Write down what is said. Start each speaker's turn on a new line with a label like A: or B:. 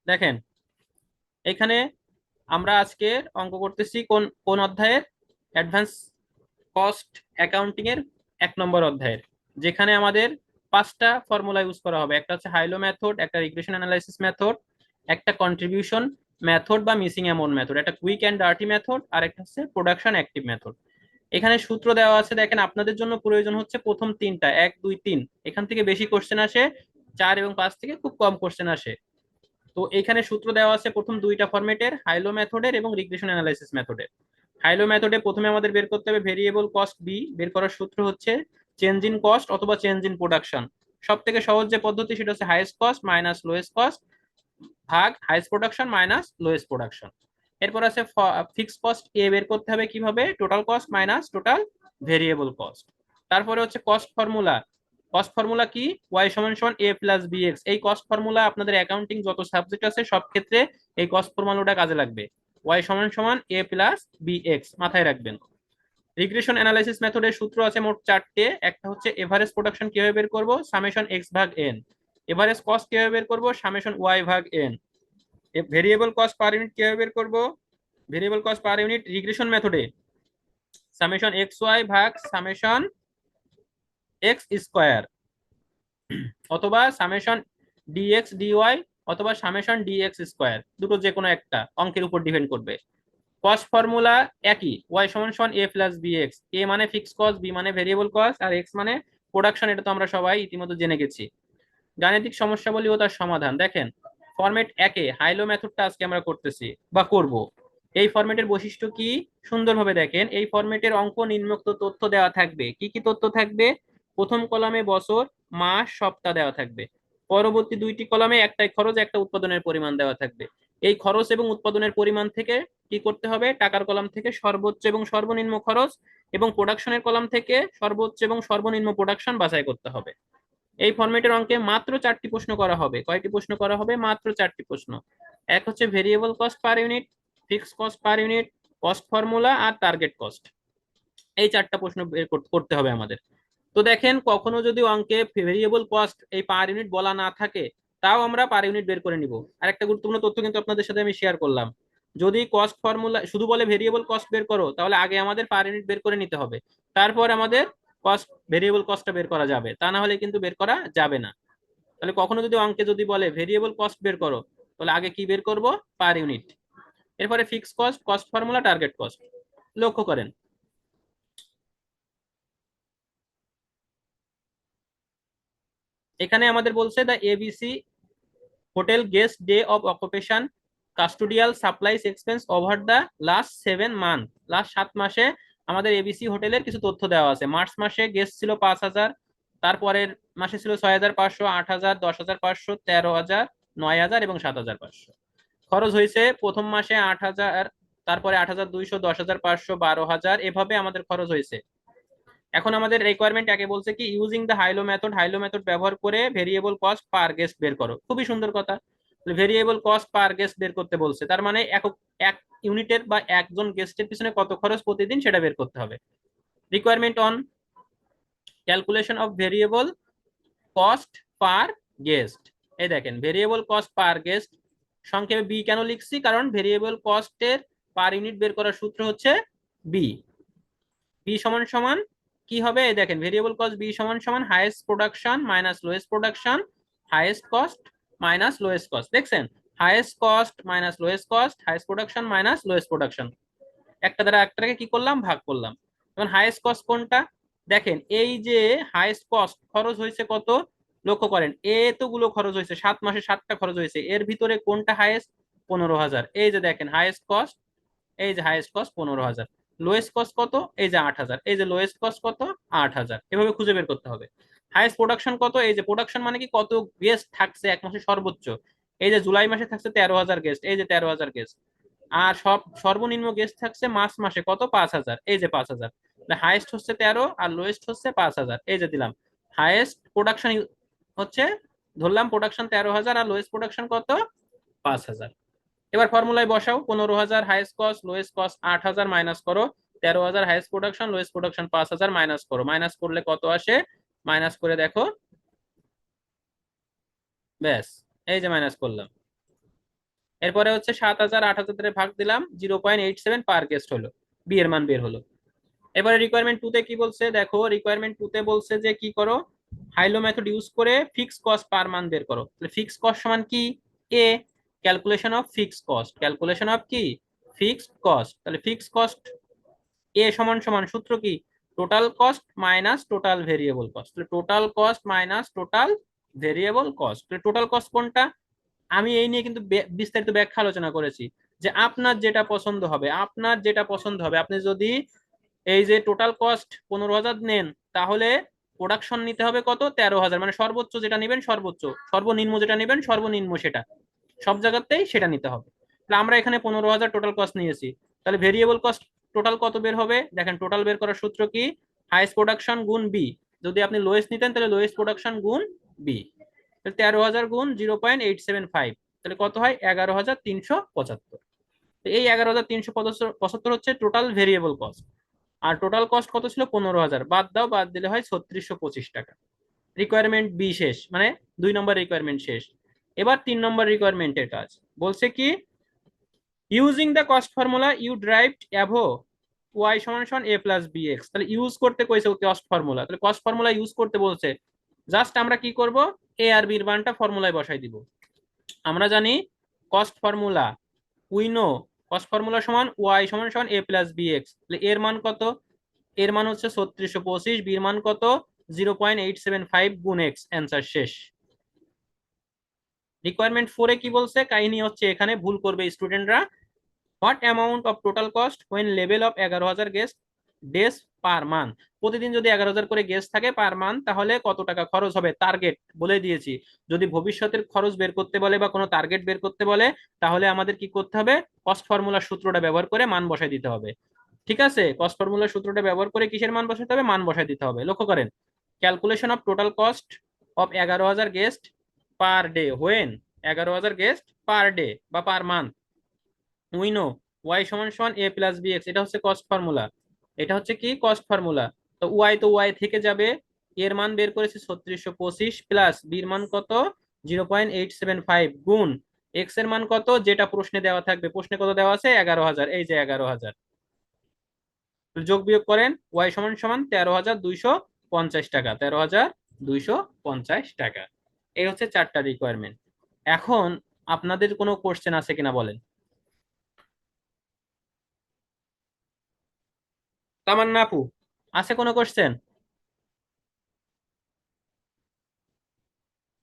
A: দেখেন এখানে আমরা আজকে অঙ্ক করতেছি কোন কোন অধ্যায়ের? অ্যাডভান্স কস্ট অ্যাকাউন্টিং এর 1 নম্বর অধ্যায়ের, যেখানে আমাদের 5টা ফর্মুলা ইউজ করা হবে। একটা হচ্ছে হাইলো মেথড, একটা রিগ্রেশন অ্যানালাইসিস মেথড, একটা কন্ট্রিবিউশন মেথড বা মিসিং অ্যামাউন্ট মেথড, একটা কুইক অ্যান্ড ডার্টি মেথড, আর একটা হচ্ছে প্রোডাকশন অ্যাক্টিভ মেথড। এখানে সূত্র দেওয়া আছে, দেখেন আপনাদের জন্য প্রয়োজন হচ্ছে প্রথম তিনটা, 1 2 3। এখান থেকে বেশি কোশ্চেন আসে 4 এবং 5 থেকে খুব কম কোশ্চেন আসে। তো এখানে সূত্র দেওয়া আছে প্রথম দুইটা ফরম্যাটের, হাইলো মেথডের এবং রিগ্রেশন অ্যানালাইসিস মেথডের। হাইলো মেথডে প্রথমে আমাদের বের করতে হবে ভেরিয়েবল কস্ট বি। বের করার সূত্র হচ্ছে চেঞ্জ ইন কস্ট অথবা চেঞ্জ ইন প্রোডাকশন। সব থেকে সহজ যে পদ্ধতি সেটা হচ্ছে highest cost minus lowest cost ভাগ highest production minus lowest production. এরপর আছে ফিক্সড কস্ট এ বের করতে হবে কিভাবে, total cost minus total variable cost. তারপরে হচ্ছে কস্ট ফর্মুলা। কস্ট ফর্মুলা কি? ওয়াই সমান সমান এ প্লাস বি এক্স। এই কস্ট ফর্মুলা আপনাদের অ্যাকাউন্টিং যত সাবজেক্ট আছে সব ক্ষেত্রে এই কস্ট ফর্মুলাটা কাজে লাগবে। ওয়াই সমান সমান এ প্লাস বি এক্স মাথায় রাখবেন। রিগ্রেশন অ্যানালাইসিস মেথডের সূত্র আছে মোট 4টে। একটা হচ্ছে এভারেজ প্রোডাকশন কিভাবে বের করব, সামেশন এক্স ভাগ এন। এভারেজ কস্ট কিভাবে বের করব, সামেশন ওয়াই ভাগ N. Variable cost per unit কিভাবে বের করব, variable cost per unit regression মেথডে সামেশন এক্স ওয়াই ভাগ সামেশন এক্স স্কোয়ার, অথবা সামেশন ডিএক্স ডিওয়াই, অথবা সামেশন ডিএক্স স্কোয়ার, দুটো যে কোনো একটা অঙ্কের উপর ডিপেন্ড করবে। কস্ট ফর্মুলা একই, ওয়াই সমান সমান এ প্লাস বি এক্স। এ মানে ফিক্স কস্ট, বি মানে ভেরিয়েবল কস্ট, আর এক্স মানে প্রোডাকশন। এটা তো আমরা সবাই ইতিমধ্যে জেনে গেছি। গাণিতিক সমস্যাবলী ও তার সমাধান। দেখেন ফরম্যাট একে হাইলো মেথডটা আজকে আমরা করতেছি বা করব। এই ফরম্যাটের বৈশিষ্ট্য কি? সুন্দরভাবে দেখেন, এই ফরম্যাটের অঙ্ক নিম্নোক্ত তথ্য দেওয়া থাকবে। কি কি তথ্য থাকবে? প্রথম কলামে বছর, মাস, সপ্তাহ দেওয়া থাকবে। পরবর্তী দুইটি কলামে একটাই খরচ, একটা উৎপাদনের পরিমাণ দেওয়া থাকবে। এই খরচ এবং উৎপাদনের পরিমাণ থেকে কি করতে হবে? টাকার কলাম থেকে সর্বোচ্চ এবং সর্বনিম্ন খরচ এবং প্রোডাকশনের কলাম থেকে সর্বোচ্চ এবং সর্বনিম্ন প্রোডাকশন বাছাই করতে হবে। এই ফরম্যাটের অঙ্কে মাত্র 4টি প্রশ্ন করা হবে। কয়টি প্রশ্ন করা হবে? মাত্র 4টি প্রশ্ন। এক হচ্ছে variable cost per unit, fixed cost per unit, cost formula আর টার্গেট কস্ট। এই 4টা প্রশ্ন বের করতে হবে আমাদের। তো দেখেন কখনো যদি অঙ্কে ভেরিয়েবল কস্ট এই পার ইউনিট বলা না থাকে, তাও আমরা পার ইউনিট বের করে নিব। আর একটা গুরুত্বপূর্ণ তথ্য কিন্তু আপনাদের সাথে আমি শেয়ার করলাম, যদি কস্ট ফর্মুলা শুধু বলে ভেরিয়েবল কস্ট বের করো, তাহলে আগে আমাদের পার ইউনিট বের করে নিতে হবে, তারপর আমাদের কস্ট ভেরিয়েবল কস্টটা বের করা যাবে। তা না হলে কিন্তু বের করা যাবে না। তাহলে কখনো যদি অঙ্কে যদি বলে ভেরিয়েবল কস্ট বের করো, তাহলে আগে কি বের করব? Per unit. এরপরে fix cost, cost formula, target cost. লক্ষ্য করেন এখানে আমাদের বলছে the ABC hotel guest day of occupation custodial supplies expense over the last 7 month. Last 7 মাসে আমাদের এবিসি হোটেলের কিছু তথ্য দেওয়া আছে। মার্চ মাসে গেস্ট ছিল 5,000, তারপরের মাসে ছিল 6,500, 8,000, 10,500, 13,000, 9,000 এবং 7,500। খরচ হয়েছে প্রথম মাসে 8,000, তারপরে 8,200, 10,500, 12,000, এভাবে আমাদের খরচ হয়েছে। এখন আমাদের রিকোয়ারমেন্ট একে বলছে কি, ইউজিং দ্য হাইলো মেথড, হাইলো মেথড ব্যবহার করে ভেরিয়েবল কস্ট পার গেস্ট বের করো। খুবই সুন্দর কথা। ভেরিয়েবল কস্ট পার গেস্ট বের করতে বলছে, তার মানে এক ইউনিটের বা একজন গেস্টের পিছনে কত খরচ প্রতিদিন সেটা বের করতে হবে। Requirement on calculation of variable cost per guest. এই দেখেন ভেরিয়েবল কস্ট পার গেস্ট, সংক্ষেপে বি কেন লিখছি? কারণ ভেরিয়েবল কস্টের পার ইউনিট বের করার সূত্র হচ্ছে বি। বি সমান সমান কি হবে? এই দেখেন ভেরিয়েবল কস্ট বি সমান সমান highest production minus lowest production, highest cost minus lowest cost. দেখছেন, highest cost minus lowest cost, highest production minus lowest production. একটা দ্বারা একটাকে কি করলাম? ভাগ করলাম। এখন হাইয়েস্ট কস্ট কোনটা? দেখেন এই যে হাইয়েস্ট কস্ট খরচ হয়েছে কত, লক্ষ্য করেন এতগুলো খরচ হয়েছে 7 মাসে 7টা খরচ হয়েছে, এর ভিতরে কোনটা হাইয়েস্ট? 15,000। এই যে দেখেন হাইয়েস্ট কস্ট, এই যে হাইয়েস্ট কস্ট 15,000। লোয়েস্ট কস্ট কত? এই যে 8,000। এই যে লোয়েস্ট কস্ট কত? 8,000। এভাবে খুঁজে বের করতে হবে। হাইয়েস্ট প্রোডাকশন কত? এই যে প্রোডাকশন মানে কি, কত গেস্ট থাকছে এক মাসে সর্বোচ্চ। এই যে জুলাই মাসে থাকছে 13,000 গেস্ট, এই যে 13,000 গেস্ট। আর সর্বনিম্ন গেস্ট থাকছে মার্চ মাসে কত? 5,000, এই যে 5,000। হাইয়েস্ট হচ্ছে 13 আর লোয়েস্ট হচ্ছে 5,000, এই যে দিলাম। হাইয়েস্ট প্রোডাকশন হচ্ছে, ধরলাম প্রোডাকশন 13,000 আর লোয়েস্ট প্রোডাকশন কত? 5,000। এবার ফর্মুলায় বসাও, 15,000 highest cost, lowest cost 8,000 minus করো, 13,000 highest production, lowest production 5,000 minus করো। মাইনাস করলে কত আসে? মাইনাস করে দেখো, ব্যাস এই যে মাইনাস করলাম। এরপরে হচ্ছে 7,000 8,000 ভাগ দিলাম, 0.87 পার গেস্ট হলো, বি এর মান বের হলো। এবারে রিকোয়ারমেন্ট টু তে কি বলছে দেখো, রিকোয়ারমেন্ট টু তে বলছে যে কি করো, হাইলো মেথড ইউজ করে ফিক্স কস্ট পার মান বের করো। তাহলে ফিক্স কস্ট সমান কি, এ, calculation of fix cost, calculation of কি, ফিক্সড কস্ট। তাহলে ফিক্স কস্ট এ সমান সমান সূত্র কি, total cost minus total variable cost. তাহলে total cost minus total variable cost. তাহলে টোটাল কস্ট কোনটা, আমি এই নিয়ে কিন্তু বিস্তারিত ব্যাখ্যা আলোচনা করেছি, যে আপনার যেটা পছন্দ হবে, আপনার যেটা পছন্দ হবে, আপনি যদি এই যে টোটাল কস্ট 15,000 নেন, তাহলে প্রোডাকশন নিতে হবে কত, 13,000, মানে সর্বোচ্চ যেটা নেবেন সর্বোচ্চ, সর্বনিম্ন যেটা নেবেন সর্বনিম্ন সেটা, সব জায়গাতেই সেটা নিতে হবে। তাহলে আমরা এখানে 15,000 টোটাল কস্ট নিয়েছি, তাহলে ভেরিয়েবল কস্ট টোটাল কত বের হবে, দেখেন টোটাল বের করার সূত্র কি, হাইস্ট প্রোডাকশন গুণ বি, যদি আপনি লোয়েস্ট নিতেন তাহলে লোয়েস্ট প্রোডাকশন গুণ বি। তাহলে 13,000 গুণ 0.875, তাহলে কত হয়, 11,375। এই 11,375 হচ্ছে টোটাল ভেরিয়েবল কস্ট। আর টোটাল কস্ট কত ছিল, 15,000, বাদ দাও, বাদ দিলে হয় 3625 টাকা। রিকোয়ারমেন্ট বি শেষ, মানে 2 নম্বর রিকোয়ারমেন্ট শেষ। এবার 3 নম্বর রিকোয়ারমেন্টের কাজ, বলছে কি, using the cost formula you derived অ্যাভো ওয়াই সমান সমান এ প্লাস বি এক্স। তাহলে ইউজ করতে কইছে কস্ট ফর্মুলা, তাহলে কস্ট ফর্মুলা ইউজ করতে বলছে, জাস্ট আমরা কি করব, এ আর বির মানটা ফর্মুলায় বসাই দিব। আমরা জানি cost formula, we know cost formula সমান ওয়াই সমান সমান এ প্লাস বি এক্স। তাহলে এর মান কত, এর মান হচ্ছে 3625, বির মান কত, 0.875 গুণ এক্স, অ্যান্সার শেষ। রিকোয়ারমেন্ট ফোরে কি বলছে, কাহিনী হচ্ছে এখানে ভুল করবে স্টুডেন্টরা, what amount of total cost when level of 11,000 guest days per month. প্রতিদিন যদি 11,000 করে গেস্ট থাকে পার মান্থ, তাহলে কত টাকা খরচ হবে, টার্গেট বলে দিয়েছি। যদি ভবিষ্যতের খরচ বের করতে বলে বা কোনো টার্গেট বের করতে বলে, তাহলে আমাদের কি করতে হবে, কস্ট ফর্মুলার সূত্রটা ব্যবহার করে মান বসাই দিতে হবে। ঠিক আছে, কস্ট ফর্মুলার সূত্রটা ব্যবহার করে কিসের মান বসাতে হবে, মান বসাই দিতে হবে। লক্ষ্য করেন, calculation of total cost of 11,000 guest per day when, 11,000 guest per day বা per month, we know Y সমান সমান এ প্লাস বি এক্স, এটা হচ্ছে কস্ট ফর্মুলা, এটা হচ্ছে কি কস্ট ফর্মুলা। তো ওয়াই থেকে যাবে, এর মান বের করেছে 3625, প্লাস বির মান কত, 0.875 গুণ এক্স এর মান কত, যেটা প্রশ্নে দেওয়া থাকবে, প্রশ্নে কত দেওয়া আছে, 11,000, এই যে 11,000, যোগ বিয়োগ করেন, ওয়াই সমান সমান 13,250 টাকা, 13,250 টাকা। এই হচ্ছে 4টা রিকোয়ারমেন্ট। এখন আপনাদের কোনো কোশ্চেন আছে কিনা বলেন। তামান্না আপু, আছে কোনো কোশ্চেন?